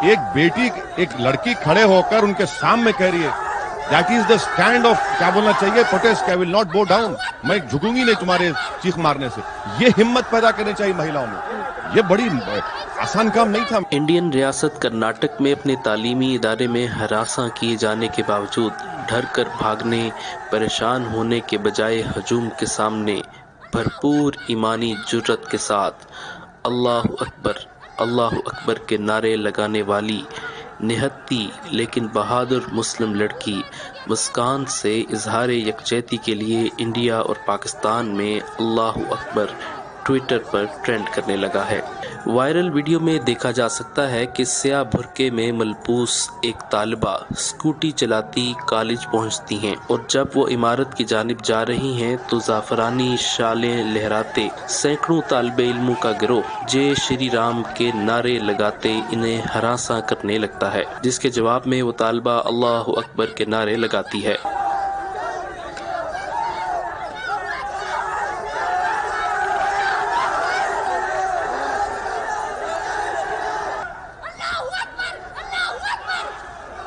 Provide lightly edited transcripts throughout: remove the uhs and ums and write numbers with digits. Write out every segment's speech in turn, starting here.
ایک بیٹی ایک لڑکی کھڑے ہو کر ان کے سامنے کہہ رہی ہے that is the stand of کیا بولنا چاہیے protest I will not go down, میں جھکوں گی نہیں تمہارے چیخ مارنے سے. یہ ہمت پیدا کرنی چاہیے مہیلاؤں میں, یہ بڑی آسان کام نہیں تھا. انڈین ریاست کرناٹک میں اپنے تعلیمی ادارے میں ہراساں کیے جانے کے باوجود ڈر کر بھاگنے, پریشان ہونے کے بجائے ہجوم کے سامنے بھرپور ایمانی جرأت کے ساتھ اللہ اکبر کے نعرے لگانے والی نہتی لیکن بہادر مسلم لڑکی مسکان سے اظہار یکجہتی کے لیے انڈیا اور پاکستان میں اللہ اکبر ٹویٹر پر ٹرینڈ کرنے لگا ہے. وائرل ویڈیو میں دیکھا جا سکتا ہے کہ سیاہ برقعے میں ملبوس ایک طالبہ اسکوٹی چلاتی کالج پہنچتی ہیں اور جب وہ عمارت کی جانب جا رہی ہیں تو زعفرانی شالیں لہراتے سینکڑوں طالب علموں کا گروہ جے شری رام کے نعرے لگاتے انہیں ہراساں کرنے لگتا ہے, جس کے جواب میں وہ طالبہ اللہ اکبر کے نعرے لگاتی ہے.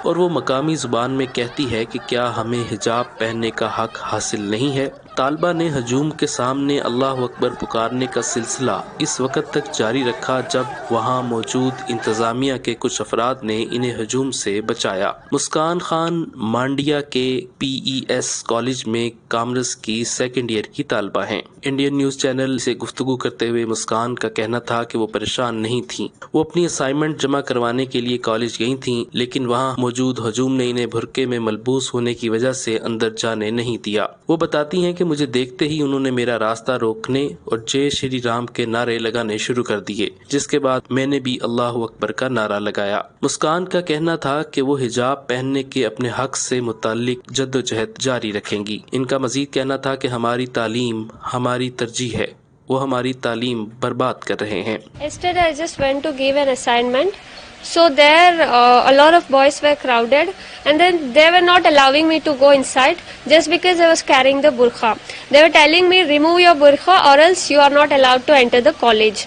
اور وہ مقامی زبان میں کہتی ہے کہ کیا ہمیں حجاب پہننے کا حق حاصل نہیں ہے. طالبہ نے ہجوم کے سامنے اللہ اکبر پکارنے کا سلسلہ اس وقت تک جاری رکھا جب وہاں موجود انتظامیہ کے کچھ افراد نے انہیں ہجوم سے بچایا. مسکان خان مانڈیا کے PES کالج میں کامرس کی سیکنڈ ایئر کی طالبہ ہیں. انڈین نیوز چینل سے گفتگو کرتے ہوئے مسکان کا کہنا تھا کہ وہ پریشان نہیں تھیں, وہ اپنی اسائنمنٹ جمع کروانے کے لیے کالج گئی تھیں لیکن وہاں موجود ہجوم نے انہیں برقعے میں ملبوس ہونے کی وجہ سے اندر جانے نہیں دیا. وہ بتاتی ہیں کہ مجھے دیکھتے ہی انہوں نے میرا راستہ روکنے اور جے شری رام کے نعرے لگانے شروع کر دیے, جس کے بعد میں نے بھی اللہ اکبر کا نعرہ لگایا. مسکان کا کہنا تھا کہ وہ حجاب پہننے کے اپنے حق سے متعلق جدوجہد جاری رکھیں گی. ان کا مزید کہنا تھا کہ ہماری تعلیم ہماری ترجیح ہے, وہ ہماری تعلیم برباد کر رہے ہیں. Yesterday I just went to give an assignment. So there a lot of boys were crowded and then they were not allowing me to go inside just because I was carrying the burqa. They were telling me remove your burqa or else you are not allowed to enter the college.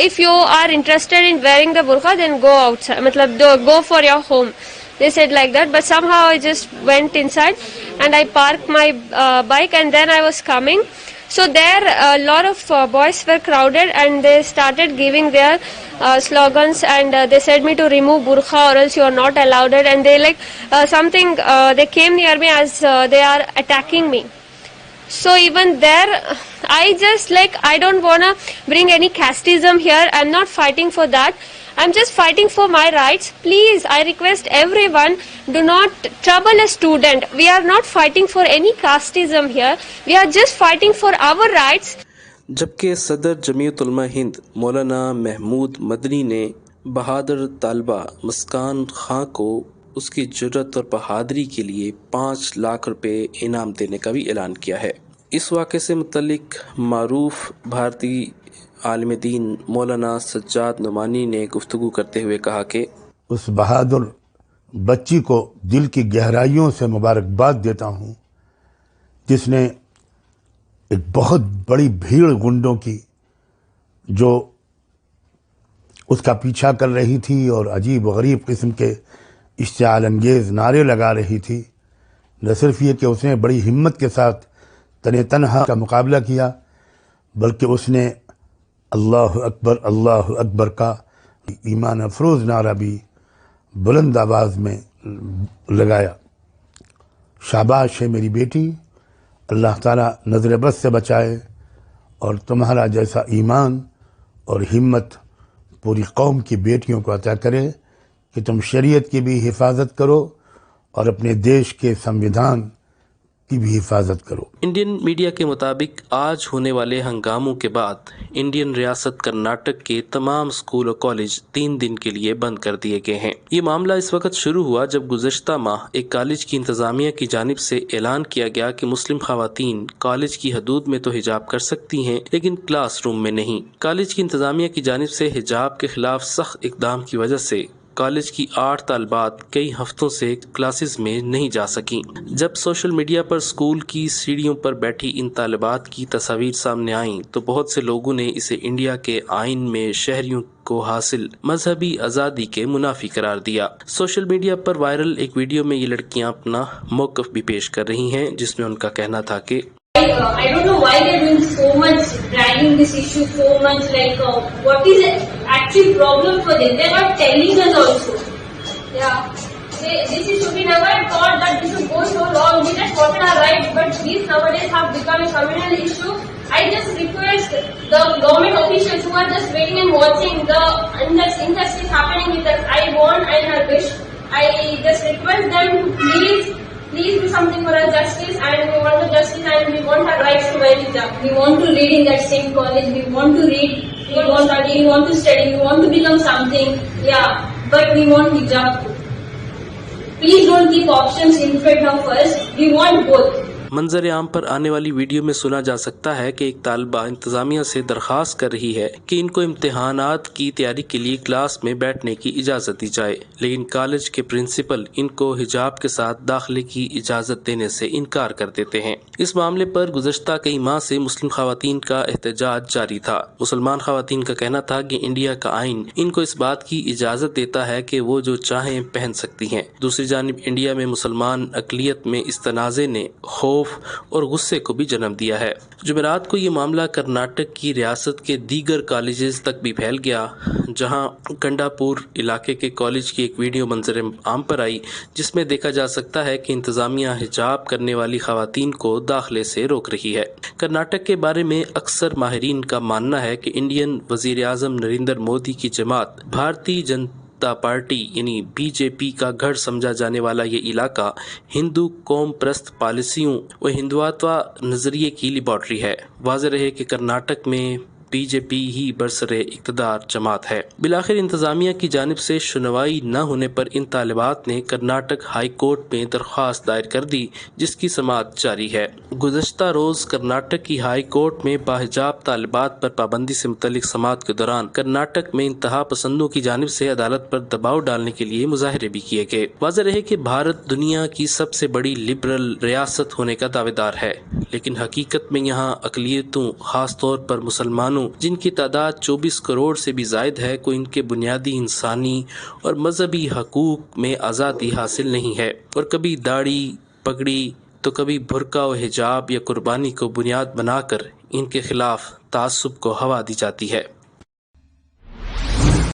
If you are interested in wearing the burqa then go outside, matlab go for your home. They said like that, but somehow I just went inside and I parked my bike and then I was coming. So there a lot of boys were crowded and they started giving their slogans and they said me to remove burqa or else you are not allowed it, and they like something they came near me as they are attacking me. So even there I just like I don't wanna bring any casteism here. I'm not fighting for that. I'm just fighting for my rights. Please, I request everyone, do not trouble a student. We are not fighting for any casteism here. We are just fighting for our rights. جبکہ صدر جمعیت علماء ہند مولانا محمود مدنی نے بہادر طالبہ مسکان خان کو اس کی جرأت اور بہادری کے لیے 5 لاکھ روپے انعام دینے کا بھی اعلان کیا ہے. اس واقعے سے متعلق معروف بھارتی عالم دین مولانا سجاد نعمانی نے گفتگو کرتے ہوئے کہا کہ اس بہادر بچی کو دل کی گہرائیوں سے مبارکباد دیتا ہوں جس نے ایک بہت بڑی بھیڑ گنڈوں کی جو اس کا پیچھا کر رہی تھی اور عجیب و غریب قسم کے اشتعال انگیز نعرے لگا رہی تھی، نہ صرف یہ کہ اس نے بڑی ہمت کے ساتھ تنہا کا مقابلہ کیا بلکہ اس نے اللہ اکبر کا ایمان افروز نعرہ بھی بلند آواز میں لگایا. شاباش ہے میری بیٹی، اللہ تعالیٰ نظر بد سے بچائے اور تمہارا جیسا ایمان اور ہمت پوری قوم کی بیٹیوں کو عطا کرے کہ تم شریعت کی بھی حفاظت کرو اور اپنے دیش کے سمویدھان کی بھی حفاظت کرو. انڈین میڈیا کے مطابق آج ہونے والے ہنگاموں کے بعد انڈین ریاست کرناٹک کے تمام اسکول اور کالج 3 دن کے لیے بند کر دیے گئے ہیں. یہ معاملہ اس وقت شروع ہوا جب گزشتہ ماہ ایک کالج کی انتظامیہ کی جانب سے اعلان کیا گیا کہ مسلم خواتین کالج کی حدود میں تو حجاب کر سکتی ہیں لیکن کلاس روم میں نہیں. کالج کی انتظامیہ کی جانب سے حجاب کے خلاف سخت اقدام کی وجہ سے کالج کی 8 طالبات کئی ہفتوں سے کلاسز میں نہیں جا سکیں۔ جب سوشل میڈیا پر اسکول کی سیڑھیوں پر بیٹھی ان طالبات کی تصاویر سامنے آئیں تو بہت سے لوگوں نے اسے انڈیا کے آئین میں شہریوں کو حاصل مذہبی آزادی کے منافی قرار دیا۔ سوشل میڈیا پر وائرل ایک ویڈیو میں یہ لڑکیاں اپنا موقف بھی پیش کر رہی ہیں، جس میں ان کا کہنا تھا کہ I don't know why they're doing so much, dragging this issue so much, what is the actual problem for them? They're not telling us also. Yeah. This is should be never thought that this will go so long. We just wanted our rights, but these nowadays have become a communal issue. I just request the government officials who are just waiting and watching the injustice happening with us. I want and I wish. I just request them to please do something for our justice, and we want the justice and we want our rights to wear hijab. We want to read in that same college, we want to read, we want to study, we want to become something, yeah, but we want hijab too. Please don't keep options in front of us, we want both. منظر عام پر آنے والی video میں سنا جا سکتا ہے کہ ایک طالبہ انتظامیہ سے درخواست کر رہی ہے کہ ان کو امتحانات کی تیاری کے لیے کلاس میں بیٹھنے کی اجازت دی جائے، لیکن کالج کے پرنسپل ان کو حجاب کے ساتھ داخلے کی اجازت دینے سے انکار کر دیتے ہیں۔ اس معاملے پر گزشتہ کئی ماہ سے مسلم خواتین کا احتجاج جاری تھا۔ مسلمان خواتین کا کہنا تھا کہ انڈیا کا آئین ان کو اس بات کی اجازت دیتا ہے کہ وہ جو چاہیں پہن سکتی ہیں۔ دوسری جانب انڈیا میں مسلمان اقلیت میں اس تنازع نے خوف اور غصے کو بھی جنم دیا ہے۔ جمعرات کو یہ معاملہ کرناٹک کی ریاست کے دیگر کالجز تک بھی پھیل گیا، جہاں کنڈاپور علاقے کے کالج کی ایک ویڈیو منظر عام پر آئی، جس میں دیکھا جا سکتا ہے کہ انتظامیہ حجاب کرنے والی خواتین کو داخلے سے روک رہی ہے۔ کرناٹک کے بارے میں اکثر ماہرین کا ماننا ہے کہ انڈین وزیر اعظم نریندر مودی کی جماعت بھارتی جنتا پارٹی یعنی بی جے پی کا گھر سمجھا جانے والا یہ علاقہ ہندو قوم پرست پالیسیوں و ہندواتوا نظریے کی لیبارٹری ہے۔ واضح رہے کہ کرناٹک میں بی جے پی ہی برسر اقتدار جماعت ہے۔ بالآخر انتظامیہ کی جانب سے سنوائی نہ ہونے پر ان طالبات نے کرناٹک ہائی کورٹ میں درخواست دائر کر دی، جس کی سماعت جاری ہے۔ گزشتہ روز کرناٹک کی ہائی کورٹ میں باحجاب طالبات پر پابندی سے متعلق سماعت کے دوران کرناٹک میں انتہا پسندوں کی جانب سے عدالت پر دباؤ ڈالنے کے لیے مظاہرے بھی کیے گئے۔ واضح رہے کہ بھارت دنیا کی سب سے بڑی لبرل ریاست ہونے کا دعوے دار ہے، لیکن حقیقت میں یہاں اقلیتوں، خاص طور پر مسلمانوں جن کی تعداد 24 کروڑ سے بھی زائد ہے، کو ان کے بنیادی انسانی اور مذہبی حقوق میں آزادی حاصل نہیں ہے، اور کبھی داڑھی پگڑی تو کبھی برقع و حجاب یا قربانی کو بنیاد بنا کر ان کے خلاف تعصب کو ہوا دی جاتی ہے۔